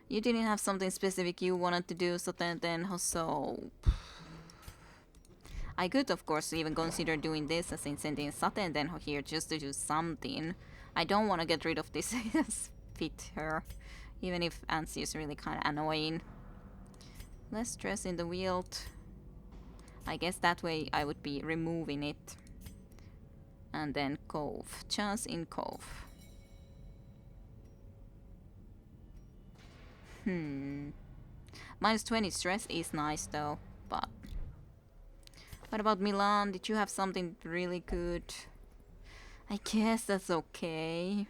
You didn't have something specific you wanted to do, so I could, of course, even consider doing this as in sending Satendenho here just to do something. I don't want to get rid of this fit her, even if Ansi is really kind of annoying. Less stress in the wield. I guess that way I would be removing it. And then Cove. Chance in Cove. Minus 20 stress is nice though, but... What about Milan? Did you have something really good? I guess that's okay.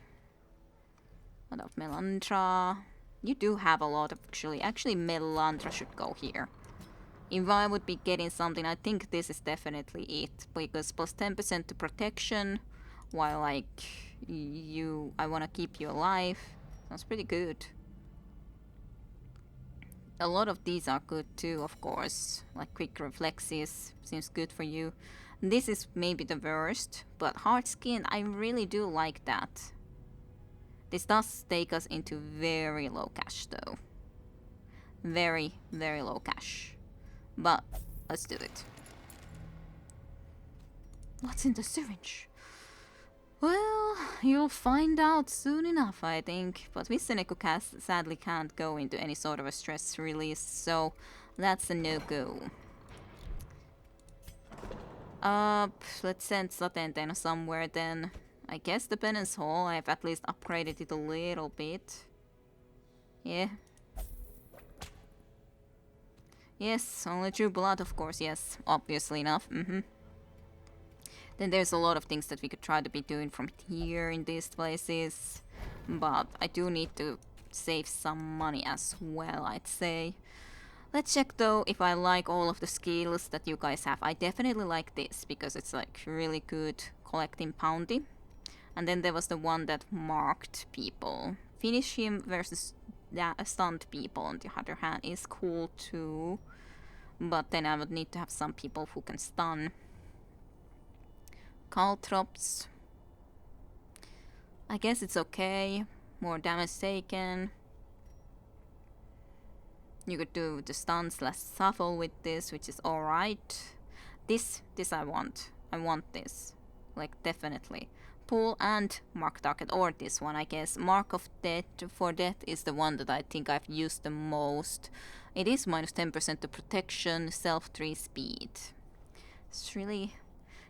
What about Melantra? You do have a lot of actually. Actually, Melantra should go here. If I would be getting something, I think this is definitely it. Because plus 10% to protection, while like I want to keep you alive. Sounds pretty good. A lot of these are good too, of course. Like quick reflexes seems good for you. This is maybe the worst, but hard skin, I really do like that. This does take us into very low cash though. Very, very low cash. But let's do it. What's in the syringe? Well, you'll find out soon enough, I think. But Vissenekku sadly can't go into any sort of a stress release, so that's a no-go. Let's send Satenten somewhere then. I guess the Penance Hall, I've at least upgraded it a little bit. Yeah. Yes, only true blood, of course, yes. Obviously enough, Then there's a lot of things that we could try to be doing from here in these places. But I do need to save some money as well, I'd say. Let's check though if I like all of the skills that you guys have. I definitely like this because it's like really good collecting bounty. And then there was the one that marked people. Finish him versus stunned people on the other hand is cool too. But then I would need to have some people who can stun. Caltrops. I guess it's okay. More damage taken. You could do the stun slash shuffle with this, which is alright. This I want. I want this. Like, definitely. Pull and mark target, or this one, I guess. Mark of Death for death is the one that I think I've used the most. It is minus 10% to protection, self 3 speed. It's really...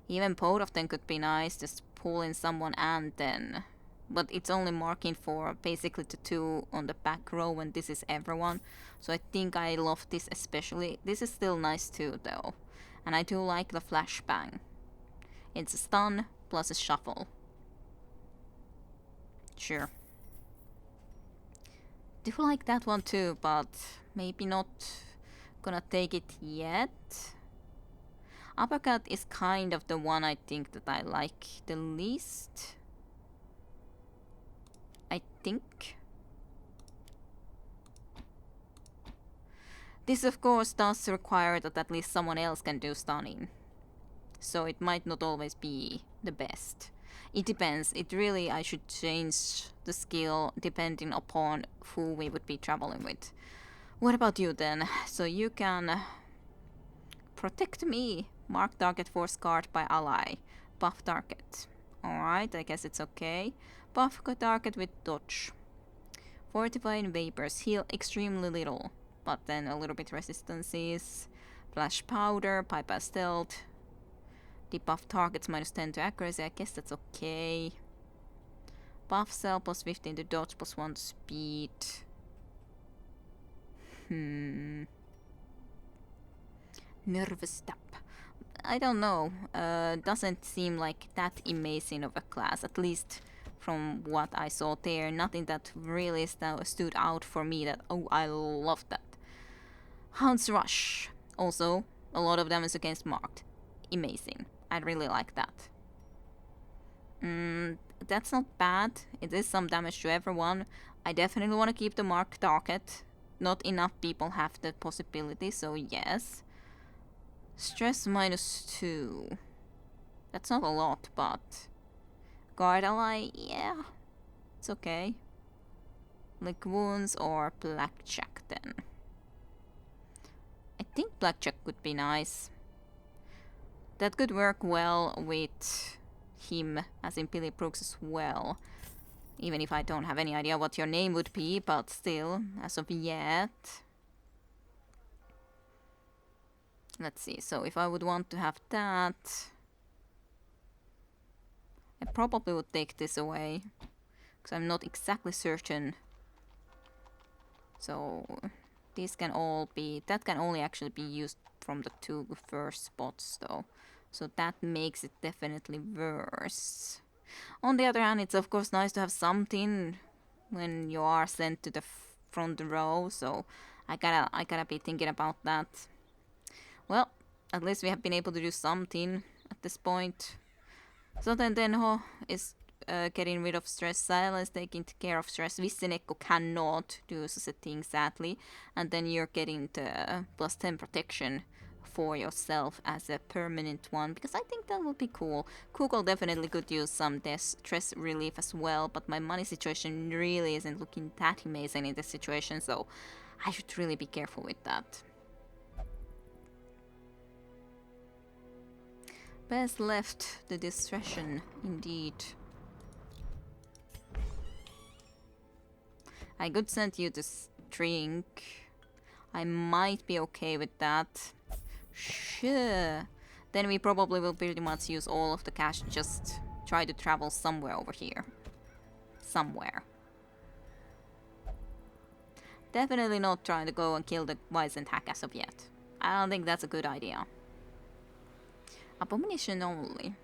Even both of them could be nice, just pull in someone and then... But it's only marking for basically the 2 on the back row, and this is everyone. So I think I love this especially. This is still nice too though. And I do like the flashbang. It's a stun plus a shuffle. Sure. Do like that one too, but maybe not gonna take it yet. Uppercut is kind of the one I think that I like the least. I think. This of course does require that at least someone else can do stunning. So it might not always be the best. It depends. It really, I should change the skill depending upon who we would be traveling with. What about you then? So you can protect me. Mark target for scarred by ally. Buff target. Alright, I guess it's okay. Buff target with dodge. Fortifying vapors. Heal extremely little. But then a little bit resistances. Flash powder. Bypass stealth. Debuff targets minus 10 to accuracy. I guess that's okay. Buff cell plus 15 to dodge plus 1 to speed. Nervous step. I don't know. Doesn't seem like that amazing of a class. At least from what I saw there. Nothing that really stood out for me that, oh, I love that. Hound's Rush. Also, a lot of damage against marked. Amazing. I really like that. That's not bad. It is some damage to everyone. I definitely want to keep the marked target. Not enough people have the possibility, so yes. Stress -2. That's not a lot, but... Guard ally, yeah. It's okay. Lick wounds or blackjack then. I think blackjack would be nice. That could work well with him, as in Billy Brooks as well. Even if I don't have any idea what your name would be, but still, as of yet. Let's see, so if I would want to have that... I probably would take this away. Because I'm not exactly certain. So... These can all be... That can only actually be used from the 2 first spots, though. So that makes it definitely worse. On the other hand, it's of course nice to have something when you are sent to the front row, so I gotta be thinking about that. Well, at least we have been able to do something at this point. So then Tenho is getting rid of stress, Silence taking care of stress, Vissenekku cannot do such a thing sadly, and then you're getting the +10 protection for yourself as a permanent one, because I think that would be cool. Kugel definitely could use some stress relief as well, but my money situation really isn't looking that amazing in this situation, so I should really be careful with that. Best left the discretion, indeed. I could send you this drink. I might be okay with that. Sure. Then we probably will pretty much use all of the cash to just try to travel somewhere over here. Somewhere. Definitely not trying to go and kill the Vissenekku as of yet. I don't think that's a good idea. Abomination only.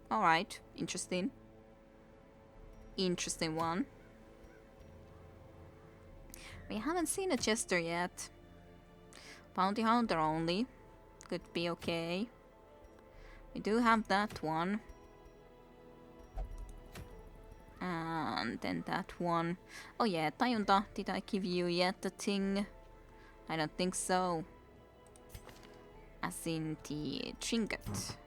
Alright. Interesting. Interesting one. We haven't seen a Chester yet. Bounty Hunter only. Could be okay. We do have that one. And then that one. Oh yeah, Tajunta. Did I give you yet the thing? I don't think so. As in the trinket.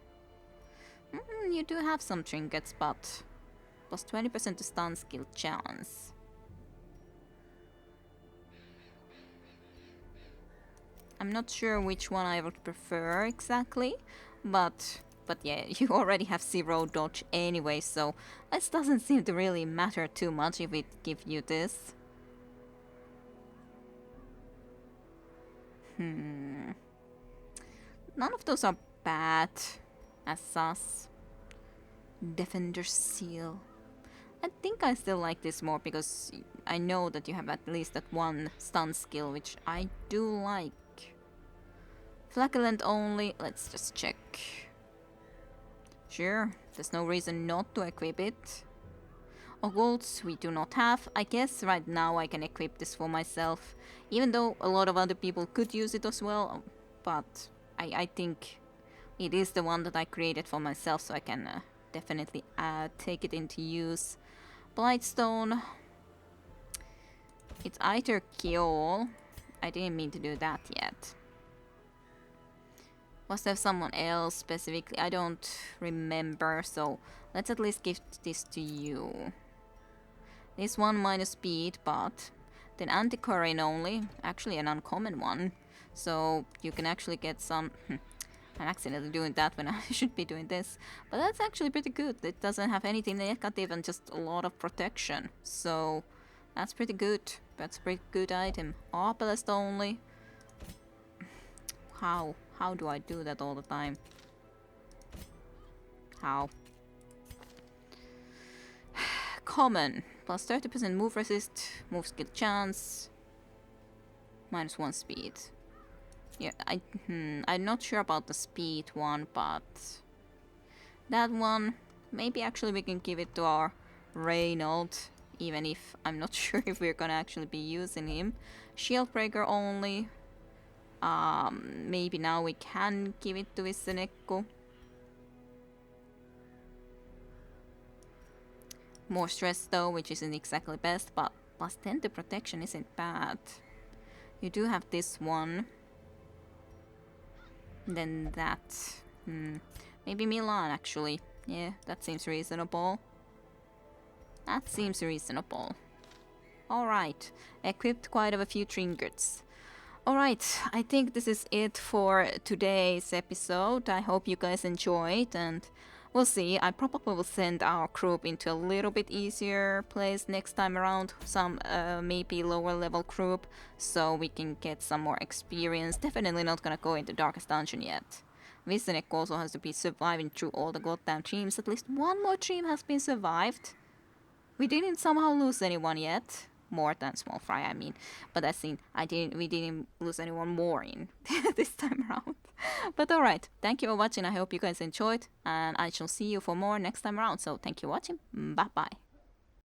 You do have some trinkets, but plus 20% to stun skill chance. I'm not sure which one I would prefer exactly, but yeah, you already have 0 dodge anyway, so this doesn't seem to really matter too much if it gives you this. None of those are bad as sus. Defender Seal. I think I still like this more because I know that you have at least that one stun skill, which I do like. Flagellant only, let's just check. Sure, there's no reason not to equip it. Occults we do not have. I guess right now I can equip this for myself, even though a lot of other people could use it as well, but I think it is the one that I created for myself, so I can definitely take it into use. Blightstone. It's either Kiol. I didn't mean to do that yet. Was there someone else specifically? I don't remember, so let's at least give this to you. This one minus speed, but then anti-current only. Actually an uncommon one. So you can actually get some... I'm accidentally doing that when I should be doing this. But that's actually pretty good. It doesn't have anything negative and just a lot of protection. So that's pretty good. That's a pretty good item. Obelisk only. How? How do I do that all the time? How? Common. Plus 30% move resist, move skill chance. -1 speed. Yeah, I'm not sure about the speed one, but that one maybe actually we can give it to our Reynold, even if I'm not sure if we're gonna actually be using him. Shield breaker only. Maybe now we can give it to Vissenekku. More stress though, which isn't exactly best, but plus 10 to protection isn't bad. You do have this one. Then that. Maybe Milan actually. Yeah, that seems reasonable. That seems reasonable. Alright, equipped quite a few trinkets. Alright, I think this is it for today's episode. I hope you guys enjoyed, and we'll see. I probably will send our group into a little bit easier place next time around. Some maybe lower level group, so we can get some more experience. Definitely not gonna go into Darkest Dungeon yet. Vissenekku also has to be surviving through all the goddamn dreams. At least one more dream has been survived. We didn't somehow lose anyone yet. More than Small Fry, I mean. But I think we didn't lose anyone more in this time around. But alright, thank you for watching. I hope you guys enjoyed. And I shall see you for more next time around. So thank you for watching. Bye bye.